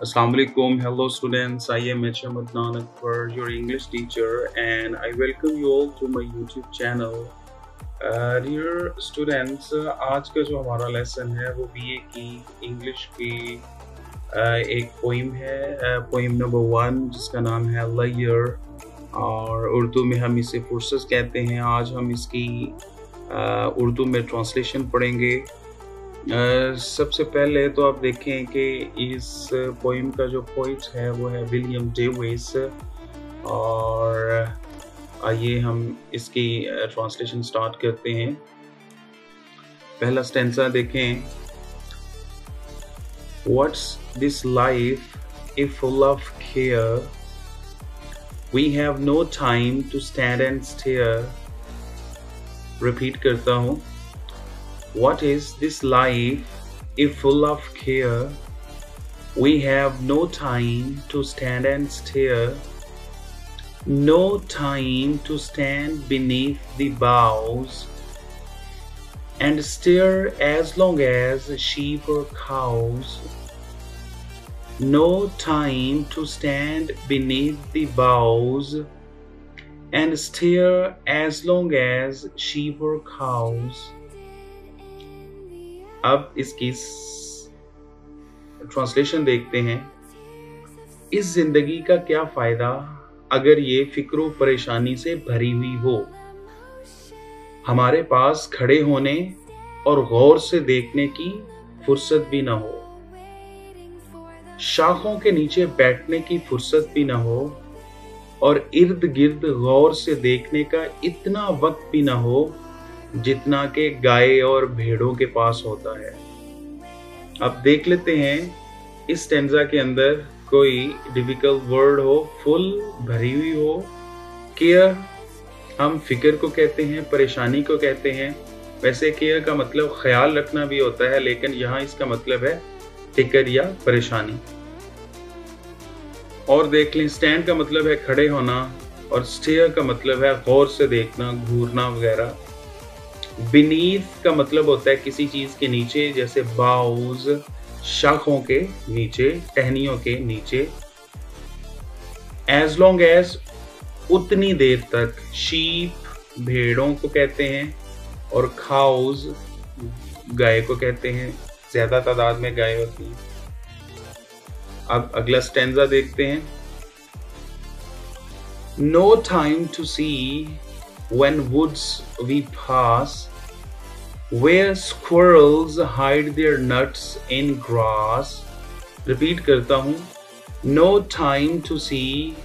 Assalamu alaikum. Hello students. I am H.M. Adnan Akbar, your English teacher, and I welcome you all to my YouTube channel. Dear students, आज का जो हमारा lesson है वो BA की English की एक पोइम है, पोइम नंबर 1 जिसका नाम है लेयर और उर्दू में हम इसे फुर्सत कहते हैं। आज हम इसकी उर्दू में ट्रांसलेशन पढ़ेंगे। सबसे पहले तो आप देखें कि इस पोइम का जो पोइट है वो है विलियम डेविस और आइए हम इसकी ट्रांसलेशन स्टार्ट करते हैं। पहला स्टेंसा देखें। What's this life if full of care? We have no time to stand and stare. Repeat करता हूँ। What is this life if full of care? We have no time to stand and stare. No time to stand beneath the boughs and stare as long as sheep or cows. No time to stand beneath the boughs and stare as long as sheep or cows. अब इसकी translation देखते हैं। इस जिंदगी का क्या फायदा अगर ये फिक्रो परेशानी से भरी हुई हो, हमारे पास खड़े होने और गौर से देखने की फुर्सत भी ना हो, शाखों के नीचे बैठने की फुर्सत भी ना हो और इर्द गिर्द गौर से देखने का इतना वक्त भी ना हो जितना के गाय और भेड़ों के पास होता है। अब देख लेते हैं इस स्टेंजा के अंदर कोई डिफिकल्ट वर्ड हो, फुल भरी हुई हो। केयर हम फिक्र को कहते हैं, परेशानी को कहते हैं। वैसे केयर का मतलब ख्याल रखना भी होता है, लेकिन यहाँ इसका मतलब है फिक्र या परेशानी। और देख लें, स्टैंड का मतलब है खड़े होना और स्टेयर का मतलब है गौर से देखना, घूरना वगैरह। बीनीथ का मतलब होता है किसी चीज के नीचे, जैसे बाउज शाखों के नीचे, टहनियों के नीचे। एज लॉन्ग एज उतनी देर तक, शीप भेड़ों को कहते हैं और खाउज गाय को कहते हैं, ज्यादा तादाद में गाय होती हैं। अब अगला स्टेंजा देखते हैं। No time to see when woods we pass, where squirrels hide their nuts in grass. Repeat करता हूँ। No time to see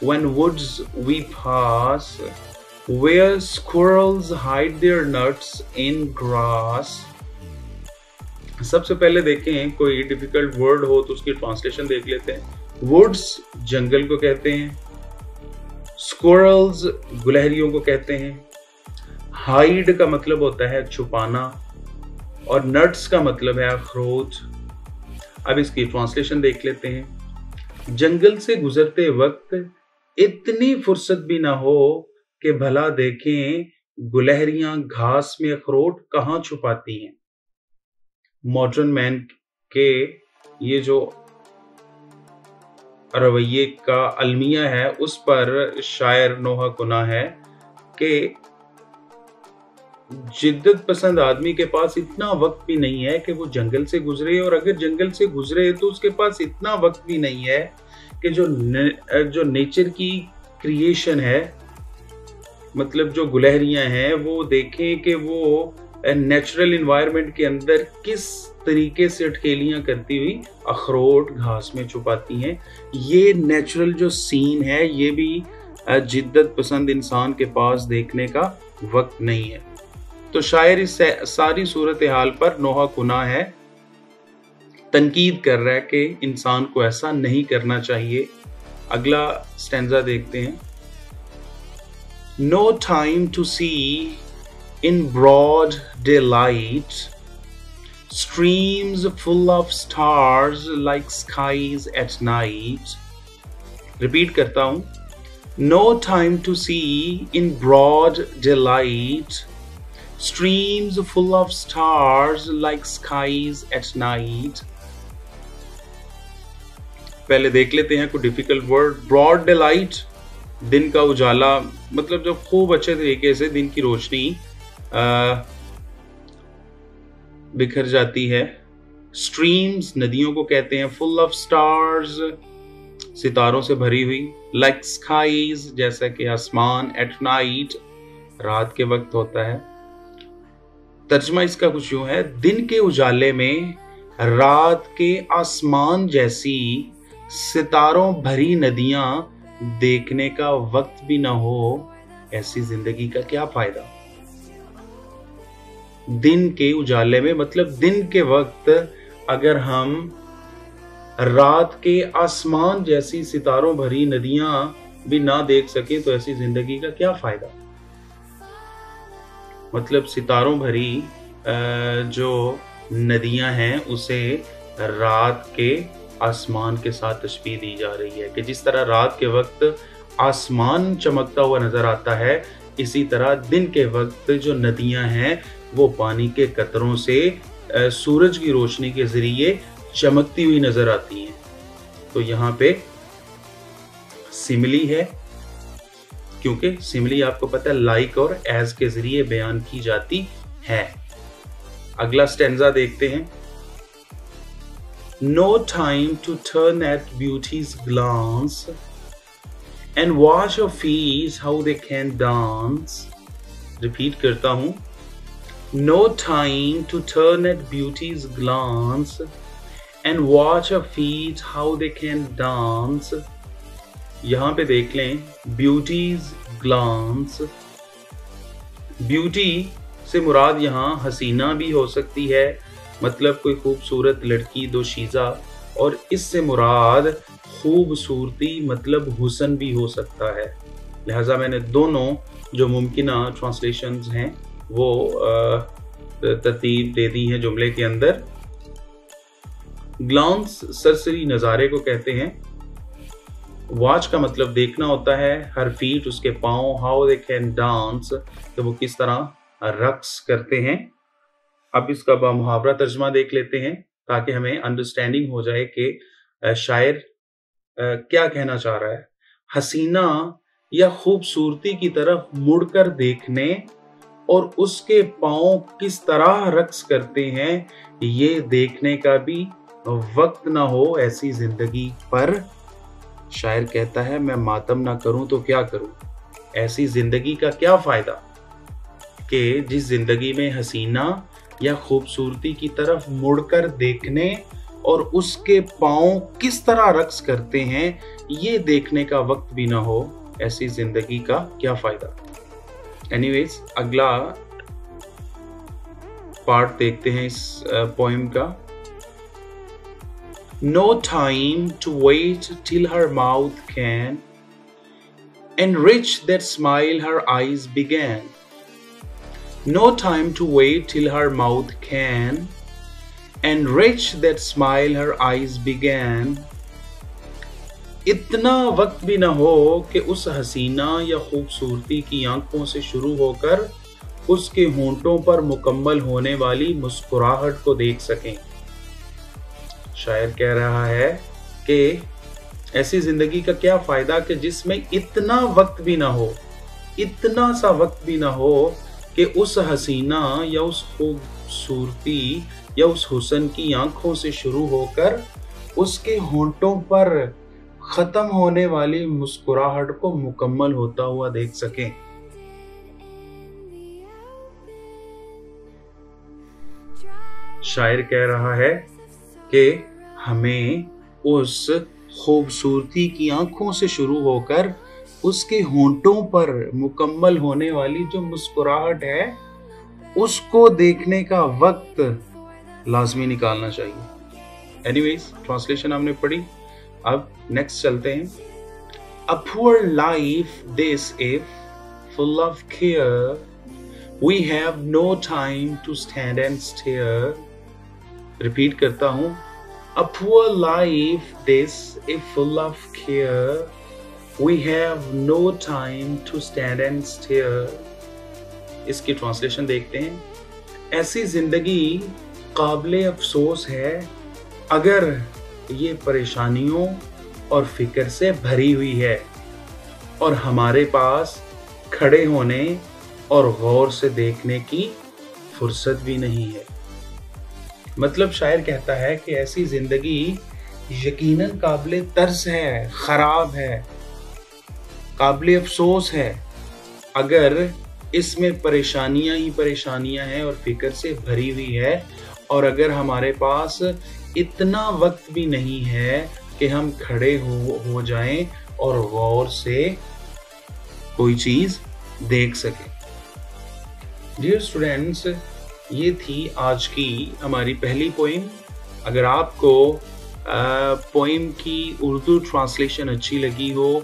when woods we pass, where squirrels hide their nuts in grass. सबसे पहले देखें कोई difficult word हो तो उसकी translation देख लेते हैं। वुड्स जंगल को कहते हैं, स्क्विरल्स गुलहरियों को कहते हैं, हाइड का मतलब होता है छुपाना और नट्स का मतलब है अखरोट। अब इसकी ट्रांसलेशन देख लेते हैं। जंगल से गुजरते वक्त इतनी फुर्सत भी ना हो कि भला देखें गुलहरियां घास में अखरोट कहाँ छुपाती हैं। मॉडर्न मैन के ये जो रवैये का अलमिया है उस पर शायर नोहा कुना है कि जिद्दत पसंद आदमी के पास इतना वक्त भी नहीं है कि वो जंगल से गुजरे, और अगर जंगल से गुजरे तो उसके पास इतना वक्त भी नहीं है कि जो नेचर की क्रिएशन है, मतलब जो गुलहरियां हैं, वो देखें कि वो नेचुरल इन्वायरमेंट के अंदर किस तरीके से अटकेलियां करती हुई अखरोट घास में छुपाती हैं। ये नेचुरल जो सीन है ये भी जिद्दत पसंद इंसान के पास देखने का वक्त नहीं है। तो शायर इस सारी सूरत हाल पर नोहा कुना है, तनकीद कर रहा है कि इंसान को ऐसा नहीं करना चाहिए। अगला स्टेंजा देखते हैं। No time to see in broad daylight, streams full of stars like skies at night. Repeat करता हूँ। No time to see in broad daylight, streams full of stars like skies at night. पहले देख लेते हैं कुछ difficult word. Broad delight, दिन का उजाला, मतलब जब खूब अच्छे तरीके से दिन की रोशनी बिखर जाती है। स्ट्रीम्स, नदियों को कहते हैं। फुल ऑफ स्टार्स, सितारों से भरी हुई। लाइक स्काईज, जैसा कि आसमान। एट नाइट, रात के वक्त होता है। तर्जमा इसका कुछ यूं है, दिन के उजाले में रात के आसमान जैसी सितारों भरी नदियां देखने का वक्त भी ना हो, ऐसी जिंदगी का क्या फायदा। दिन के उजाले में मतलब दिन के वक्त अगर हम रात के आसमान जैसी सितारों भरी नदियां भी ना देख सके तो ऐसी जिंदगी का क्या फायदा। मतलब सितारों भरी जो नदियां हैं उसे रात के आसमान के साथ तशबीह दी जा रही है कि जिस तरह रात के वक्त आसमान चमकता हुआ नजर आता है, इसी तरह दिन के वक्त जो नदियां हैं वो पानी के कतरों से सूरज की रोशनी के जरिए चमकती हुई नजर आती हैं। तो यहाँ पे सिमिली है, क्योंकि सिमिली आपको पता है लाइक और एज के जरिए बयान की जाती है। अगला स्टेंजा देखते हैं। No time to turn at beauty's glance and watch her feet how they can dance. Repeat करता हूँ। No time to turn at beauty's glance and watch her feet how they can dance. यहाँ पे देख लें, beauty's glance, beauty से मुराद यहाँ हसीना भी हो सकती है, मतलब कोई खूबसूरत लड़की दोशीज़ा, और इससे मुराद खूबसूरती मतलब हुस्न भी हो सकता है। लिहाजा मैंने दोनों जो मुमकिना ट्रांसलेशंस हैं वो तरतीब दे दी है जुमले के अंदर। ग्लांस सरसरी नज़ारे को कहते हैं। वॉच का मतलब देखना होता है। हर फीट, उसके पाँव। हाउ दे कैन डांस, तो वो किस तरह रक्स करते हैं। अब इसका बामुहावरा तर्जमा देख लेते हैं ताकि हमें अंडरस्टैंडिंग हो जाए कि शायर क्या कहना चाह रहा है। हसीना या खूबसूरती की तरफ मुड़कर देखने और उसके पाँव किस तरह रक्स करते हैं ये देखने का भी वक्त ना हो ऐसी जिंदगी पर। शायर कहता है मैं मातम ना करूं तो क्या करूं, ऐसी जिंदगी का क्या फायदा कि जिस जिंदगी में हसीना या खूबसूरती की तरफ मुड़कर देखने और उसके पाँव किस तरह रक्स करते हैं ये देखने का वक्त भी ना हो, ऐसी जिंदगी का क्या फायदा। एनीवेज, अगला पार्ट देखते हैं इस पोएम का। No time to wait till her mouth can enrich that smile her eyes began. No time to wait till her mouth can enrich that smile her eyes began. इतना वक्त भी ना हो कि उस हसीना या खूबसूरती की आंखों से शुरू होकर उसके होंठों पर मुकम्मल होने वाली मुस्कुराहट को देख सकें। शायर कह रहा है कि ऐसी जिंदगी का क्या फायदा कि जिसमें इतना वक्त भी ना हो, इतना सा वक्त भी ना हो कि उस हसीना या उस खूबसूरती या उस हुस्न की आंखों से शुरू होकर उसके होंठों पर खत्म होने वाली मुस्कुराहट को मुकम्मल होता हुआ देख सकें। शायर कह रहा है कि हमें उस खूबसूरती की आंखों से शुरू होकर उसके होंठों पर मुकम्मल होने वाली जो मुस्कुराहट है उसको देखने का वक्त लाजमी निकालना चाहिए। एनीवेज, ट्रांसलेशन हमने पढ़ी, अब नेक्स्ट चलते हैं। A poor life this if full of care we have no time to stand and stare. Repeat करता हूं। A poor life this if full of care we have no time to stand and stare. इसकी translation देखते हैं। ऐसी जिंदगी काबिले अफसोस है अगर ये परेशानियों और फिक्र से भरी हुई है और हमारे पास खड़े होने और गौर से देखने की फुर्सत भी नहीं है। मतलब शायर कहता है कि ऐसी जिंदगी यकीनन काबिले तर्स है, खराब है, काबिले अफसोस है, अगर इसमें परेशानियां ही परेशानियां हैं और फिक्र से भरी हुई है, और अगर हमारे पास इतना वक्त भी नहीं है कि हम खड़े हो जाएं और गौर से कोई चीज देख सकें। डियर स्टूडेंट्स, ये थी आज की हमारी पहली पोइम। अगर आपको पोइम की उर्दू ट्रांसलेशन अच्छी लगी हो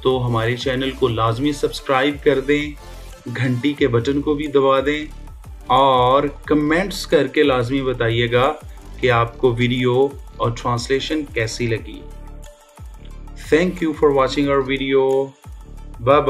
तो हमारे चैनल को लाजमी सब्सक्राइब कर दें, घंटी के बटन को भी दबा दें और कमेंट्स करके लाजमी बताइएगा कि आपको वीडियो और ट्रांसलेशन कैसी लगी। Thank you for watching our video. Bye bye.